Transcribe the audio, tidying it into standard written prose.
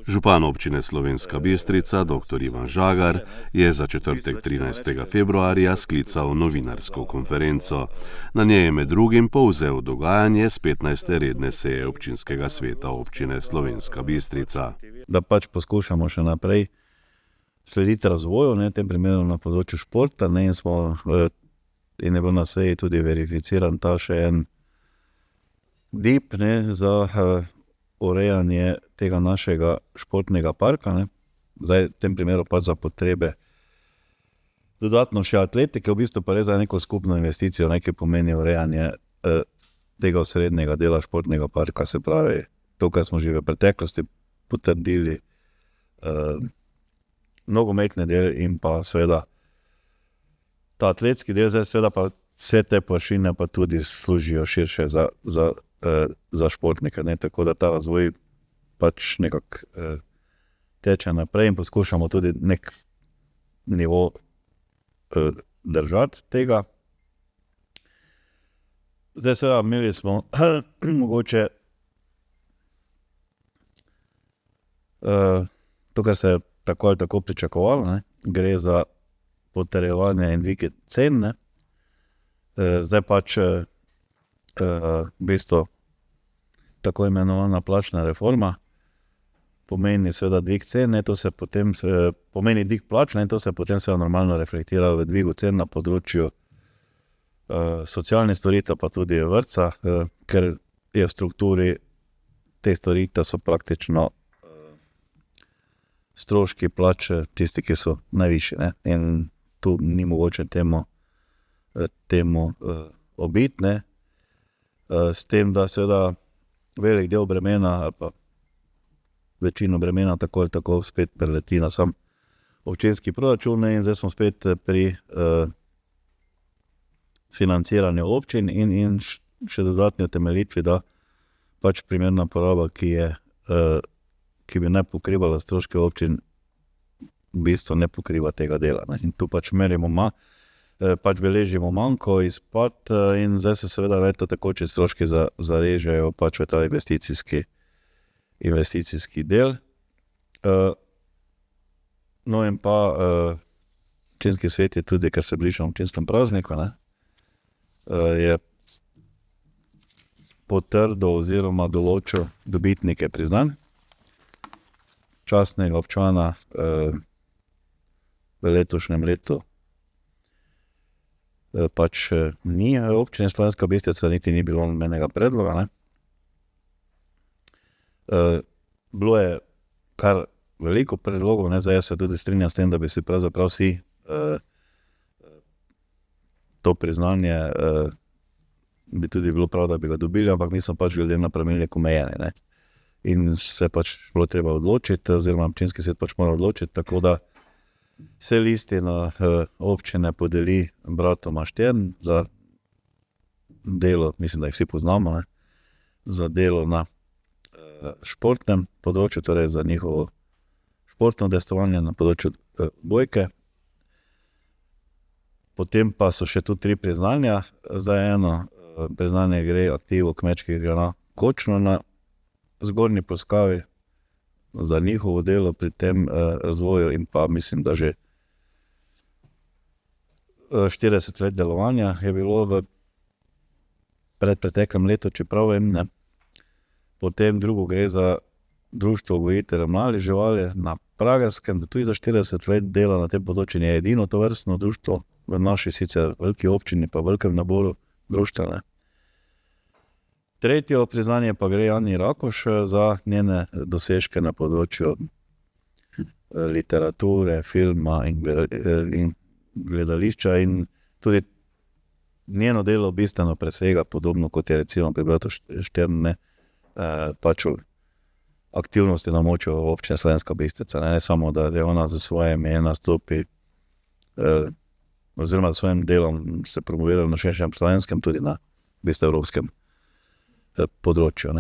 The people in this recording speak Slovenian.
Župan občine Slovenska Bistrica, dr. Ivan Žagar, je za četrtek 13. februarja sklical novinarsko konferenco. Na njej je med drugim povzel dogajanje s 15. redne seje občinskega sveta občine Slovenska Bistrica. Da poskušamo še naprej slediti razvoju, v tem primeru na področju športa, in je bil na seji tudi verificiran ta še en DIP za urejanje tega našega športnega parka. Zdaj v tem primeru za potrebe dodatno še atletike, v bistvu pa res za neko skupno investicijo, ki pomeni urejanje tega osrednjega dela športnega parka, se pravi to, kar smo že v preteklosti potrdili, nogometni del in pa seveda ta atletski del, zdaj seveda pa vse te površine pa tudi služijo širše za športnike, tako da ta razvoj nekako teče naprej in poskušamo tudi nek nivo držati tega. Zdaj seveda imeli smo mogoče to, kar se je tako ali tako pričakovalo, gre za potrjevanje in dvig cen. Zdaj v bistvu tako imenovana plačna reforma pomeni seveda dvig cen, to se potem pomeni dvig plač, to se potem seveda normalno reflektira v dvigu cen na področju socialnih storitev, pa tudi vrtca, ker je v strukturi te storitev so praktično stroški plače tisti, ki so najvišji, in tu ni mogoče temu obiti, s tem, da seveda velik del bremena ali pa večino bremena tako ali tako spet preleti na sam občinski proračun, in zdaj smo spet pri financiranju občin in še dodatni utemeljitvi, da primerna poraba, ki bi ne pokrivala stroške občin, v bistvu ne pokriva tega dela. In tu merimo beležimo manko, izpad, in zdaj se seveda tekoči stroški zarežejo v ta investicijski del. No in pa občinski svet je tudi, ker se bliža občinskem prazniku, je potrdil oziroma določil dobitnike priznanj častnega občana v letošnjem letu. Ni občine Slovenska Bistrica, niti ni bilo nobenega predloga. Bilo je kar veliko predlogov, zdaj se tudi strinjam s tem, da bi si pravzaprav vsi to priznanje bi tudi bilo prav, da bi ga dobili, ampak mi smo glede na pravilnik omejeni. In se bilo treba odločiti, oziroma občinski svet mora odločiti, tako da se listina občine podeli bratoma Štern za delo, mislim, da jih vsi poznamo, za delo na športnem področju, torej za njihovo športno udejstvovanje na področju odbojke. Potem pa so še tu 3 priznanja. Zdaj eno priznanje gre aktivu kmečkih grana Kočno na Zgornji Polskavi za njihovo delo pri tem razvoju, in pa mislim, da že 40 let delovanja je bilo v predpreteklem letu, čeprav vem. Potem drugo gre za društvo gojiteljev mladih živali na Pragerskem, da tudi za 40 let dela na tem področju, je edino tovrstno društvo v naši sicer veliki občini, pa velikem naboru društev. Tretje priznanje pa gre Ani Rakoš za njene dosežke na področju literature, filma in gledališča, in tudi njeno delo bistveno presega, podobno kot je recimo pri bratu Štern, aktivnosti na območju občine Slovenska Bistrica. Ne samo, da je ona za svojim nastopi oziroma s svojim delom se promovirala na širšem slovenskem, tudi na evropskem področju.